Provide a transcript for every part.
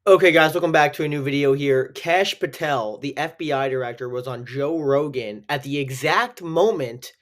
Okay, guys, welcome back to a new video here. Kash Patel, the FBI director, was on Joe Rogan at the exact moment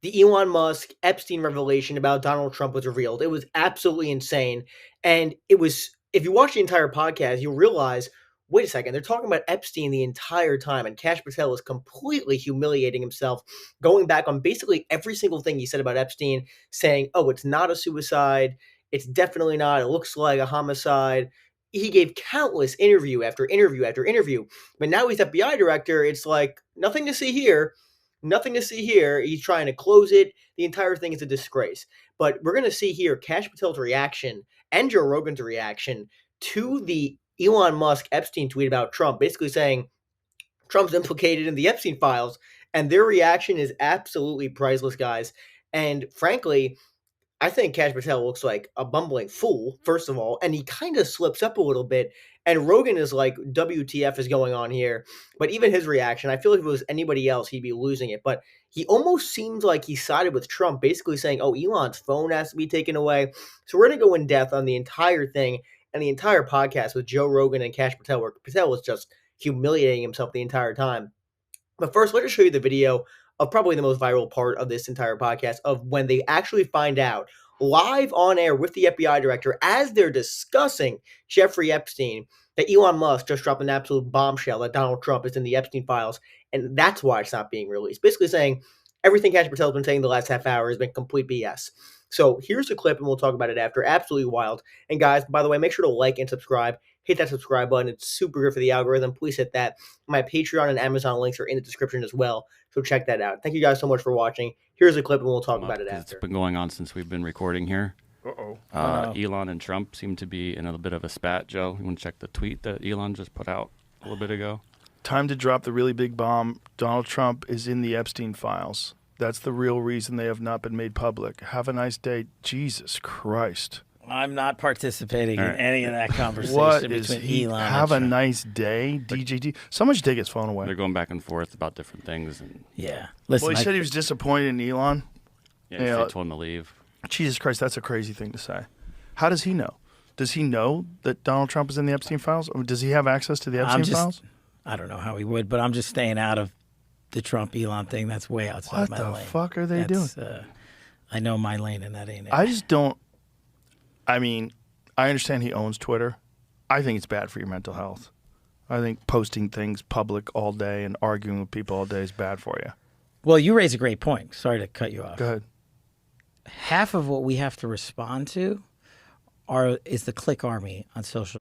the Elon Musk Epstein revelation about Donald Trump was revealed. It was absolutely insane. And it was, if you watch the entire podcast, you'll realize, wait a second, they're talking about Epstein the entire time. And Kash Patel is completely humiliating himself, going back on basically every single thing he said about Epstein, saying, oh, it's not a suicide. It's definitely not. It looks like a homicide. He gave countless interview after interview after interview. But now he's FBI director. It's like, nothing to see here. Nothing to see here. He's trying to close it. The entire thing is a disgrace. But we're going to see here Kash Patel's reaction and Joe Rogan's reaction to the Elon Musk Epstein tweet about Trump, basically saying Trump's implicated in the Epstein files. And their reaction is absolutely priceless, guys. And frankly, I think Kash Patel looks like a bumbling fool, first of all, and he kind of slips up a little bit. And Rogan is like, WTF is going on here? But even his reaction, I feel like if it was anybody else, he'd be losing it. But he almost seems like he sided with Trump, basically saying, oh, Elon's phone has to be taken away. So we're going to go in depth on the entire thing and the entire podcast with Joe Rogan and Kash Patel, where Patel was just humiliating himself the entire time. But first, let us show you the video of probably the most viral part of this entire podcast of when they actually find out live on air with the FBI director as they're discussing Jeffrey Epstein that Elon Musk just dropped an absolute bombshell that Donald Trump is in the Epstein files, and that's why it's not being released. Basically saying everything Kash Patel's been saying the last half hour has been complete BS. So here's the clip, and we'll talk about it after. Absolutely wild. And guys, by the way, make sure to like and subscribe. Hit that subscribe button. It's super good for the algorithm. Please hit that. My Patreon and Amazon links are in the description as well, so check that out. Thank you guys so much for watching. Here's a clip, and we'll talk about it after. It's been going on since we've been recording here. Uh-oh. Elon and Trump seem to be in a bit of a spat, Joe. You want to check the tweet that Elon just put out a little bit ago? Time to drop the really big bomb. Donald Trump is in the Epstein files. That's the real reason they have not been made public. Have a nice day. Jesus Christ. I'm not participating in any of that conversation What between is he? Elon Have a and Trump. nice day, DJT. Someone should take his phone away. They're going back and forth about different things. And Yeah. Listen, Well, he said he was disappointed in Elon. yeah, Yeah. they told him to leave. Jesus Christ, that's a crazy thing to say. How does he know? Does he know that Donald Trump is in the Epstein files? Or does he have access to the Epstein files? I don't know how he would, but I'm just staying out of the Trump Elon thing. That's way outside What my the lane. fuck are they That's, doing? I know my lane, and that ain't it. I just don't. I mean, I understand he owns Twitter. I think it's bad for your mental health. I think posting things public all day and arguing with people all day is bad for you. Well, you raise a great point. Sorry to cut you off. Go ahead. Half of what we have to respond to is the click army on social.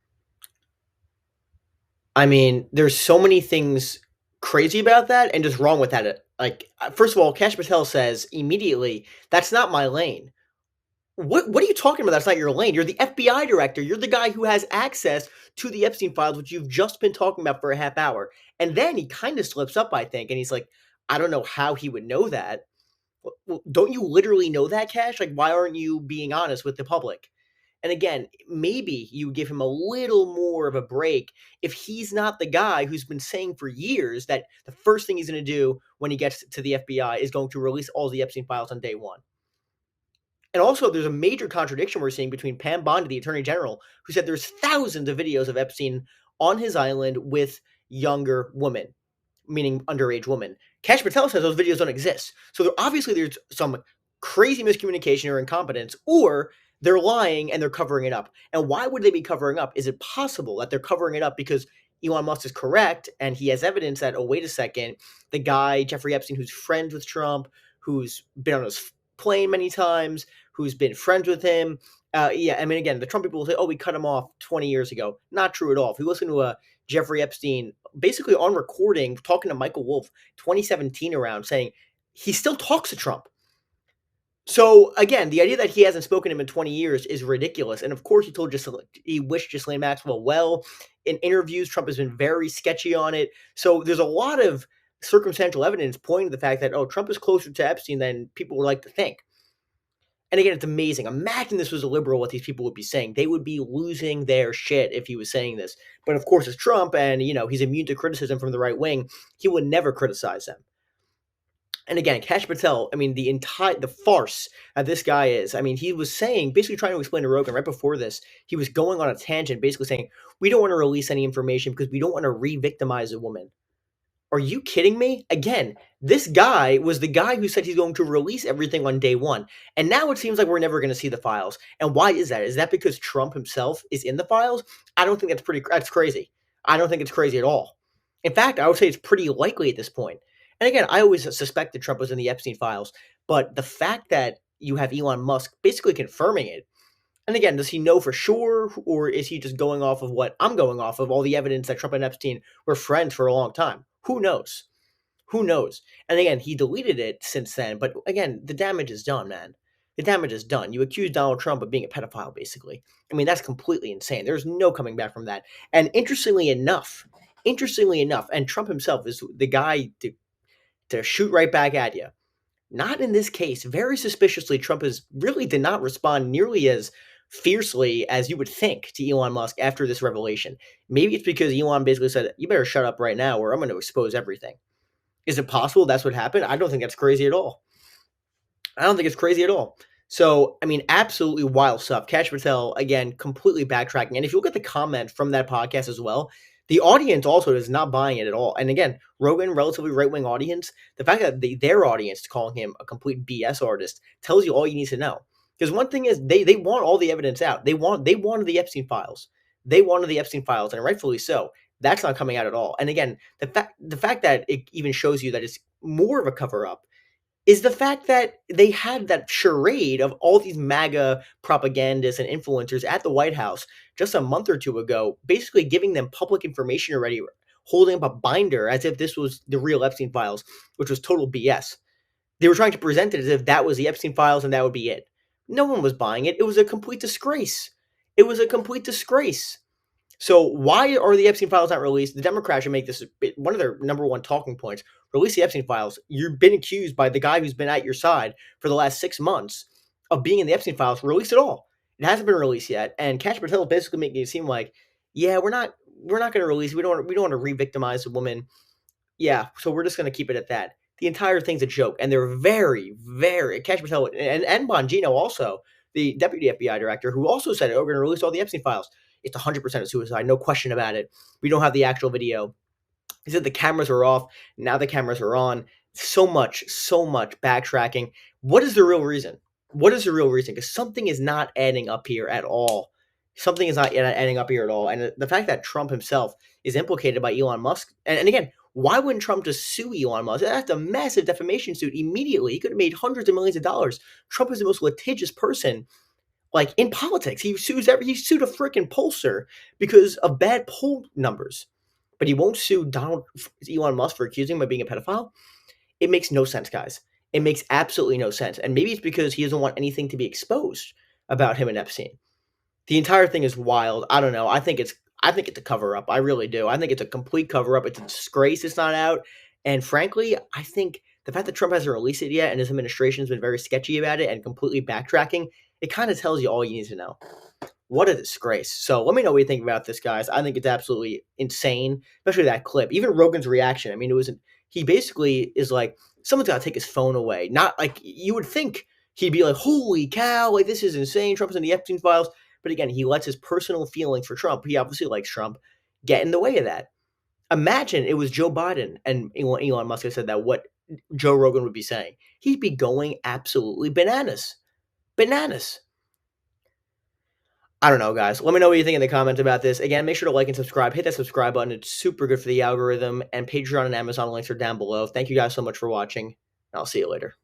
I mean, there's so many things crazy about that and just wrong with that. Like, first of all, Kash Patel says immediately, that's not my lane. What are you talking about? That's not your lane. You're the FBI director. You're the guy who has access to the Epstein files, which you've just been talking about for a half hour. And then he kind of slips up, I think, and he's like, I don't know how he would know that. Well, don't you literally know that, Kash? Like, why aren't you being honest with the public? And again, maybe you give him a little more of a break if he's not the guy who's been saying for years that the first thing he's going to do when he gets to the FBI is going to release all the Epstein files on day one. And also, there's a major contradiction we're seeing between Pam Bondi, the Attorney General, who said there's thousands of videos of Epstein on his island with younger women, meaning underage women. Kash Patel says those videos don't exist. So obviously there's some crazy miscommunication or incompetence, or they're lying and they're covering it up. And why would they be covering up? Is it possible that they're covering it up because Elon Musk is correct and he has evidence that, oh, wait a second, the guy, Jeffrey Epstein, who's friends with Trump, who's been on his plane many times, who's been friends with him. Yeah, I mean, again, the Trump people will say, oh, we cut him off 20 years ago. Not true at all. If you listen to Jeffrey Epstein, basically on recording, talking to Michael Wolff, 2017 around, saying he still talks to Trump. So, again, the idea that he hasn't spoken to him in 20 years is ridiculous. And, of course, he wished Ghislaine Maxwell well. In interviews, Trump has been very sketchy on it. So there's a lot of circumstantial evidence pointing to the fact that, oh, Trump is closer to Epstein than people would like to think. And again, it's amazing. Imagine this was a liberal, what these people would be saying. They would be losing their shit if he was saying this. But of course, it's Trump, and he's immune to criticism from the right wing. He would never criticize them. And again, Kash Patel, I mean, the farce that this guy is. I mean, he was saying, basically trying to explain to Rogan right before this, he was going on a tangent, basically saying, we don't want to release any information because we don't want to re-victimize a woman. Are you kidding me? Again, this guy was the guy who said he's going to release everything on day one. And now it seems like we're never going to see the files. And why is that? Is that because Trump himself is in the files? I don't think that's crazy. I don't think it's crazy at all. In fact, I would say it's pretty likely at this point. And again, I always suspected Trump was in the Epstein files, but the fact that you have Elon Musk basically confirming it, and again, does he know for sure, or is he just going off of what I'm going off of, all the evidence that Trump and Epstein were friends for a long time? Who knows? Who knows? And again, he deleted it since then, but again, the damage is done, man. The damage is done. You accuse Donald Trump of being a pedophile, basically. I mean, that's completely insane. There's no coming back from that. And interestingly enough, and Trump himself is the guy to shoot right back at you. Not in this case. Very suspiciously, Trump really did not respond nearly as fiercely as you would think to Elon Musk after this revelation. Maybe it's because Elon basically said, you better shut up right now or I'm going to expose everything. Is it possible that's what happened? I don't think that's crazy at all. I don't think it's crazy at all. So, I mean, absolutely wild stuff. Kash Patel, again, completely backtracking. And if you look at the comment from that podcast as well, the audience also is not buying it at all. And again, Rogan, relatively right-wing audience, the fact that their audience is calling him a complete BS artist tells you all you need to know. Because one thing is, they want all the evidence out. They wanted the Epstein files. They wanted the Epstein files, and rightfully so. That's not coming out at all. And again, the fact that it even shows you that it's more of a cover-up is the fact that they had that charade of all these MAGA propagandists and influencers at the White House just a month or two ago, basically giving them public information already, holding up a binder as if this was the real Epstein files, which was total BS. They were trying to present it as if that was the Epstein files and that would be it. No one was buying it. It was a complete disgrace. It was a complete disgrace. So why are the Epstein files not released? The Democrats should make this one of their number one talking points. Release the Epstein files. You've been accused by the guy who's been at your side for the last 6 months of being in the Epstein files. Release it all. It hasn't been released yet. And Kash Patel is basically making it seem like, yeah, we're not going to release it. We don't want to re-victimize a woman. Yeah, so we're just going to keep it at that. The entire thing's a joke. And they're very, very, Kash Patel and Bongino also, the deputy FBI director, who also said, oh, we're going to release all the Epstein files. It's 100% a suicide, no question about it. We don't have the actual video. He said the cameras are off. Now the cameras are on. So much backtracking. What is the real reason? What is the real reason? Because something is not adding up here at all. Something is not adding up here at all. And the fact that Trump himself is implicated by Elon Musk. And again, why wouldn't Trump just sue Elon Musk? That's a massive defamation suit immediately. He could have made hundreds of millions of dollars. Trump is the most litigious person like in politics. He sued a freaking pollster because of bad poll numbers, but he won't sue Elon Musk for accusing him of being a pedophile. It makes no sense, guys. It makes absolutely no sense. And maybe it's because he doesn't want anything to be exposed about him and Epstein. The entire thing is wild. I don't know. I think it's a cover up. I really do. I think it's a complete cover up. It's a disgrace it's not out. And frankly, I think the fact that Trump hasn't released it yet and his administration has been very sketchy about it and completely backtracking, it kind of tells you all you need to know. What a disgrace. So let me know what you think about this, guys. I think it's absolutely insane, especially that clip. Even Rogan's reaction. I mean, he basically is like, someone's got to take his phone away. Not like you would think he'd be like, holy cow, like this is insane. Trump's in the Epstein files. But again, he lets his personal feelings for Trump, he obviously likes Trump, get in the way of that. Imagine it was Joe Biden and Elon Musk said that, what Joe Rogan would be saying. He'd be going absolutely bananas. Bananas. I don't know, guys. Let me know what you think in the comments about this. Again, make sure to like and subscribe. Hit that subscribe button. It's super good for the algorithm. And Patreon and Amazon links are down below. Thank you guys so much for watching. I'll see you later.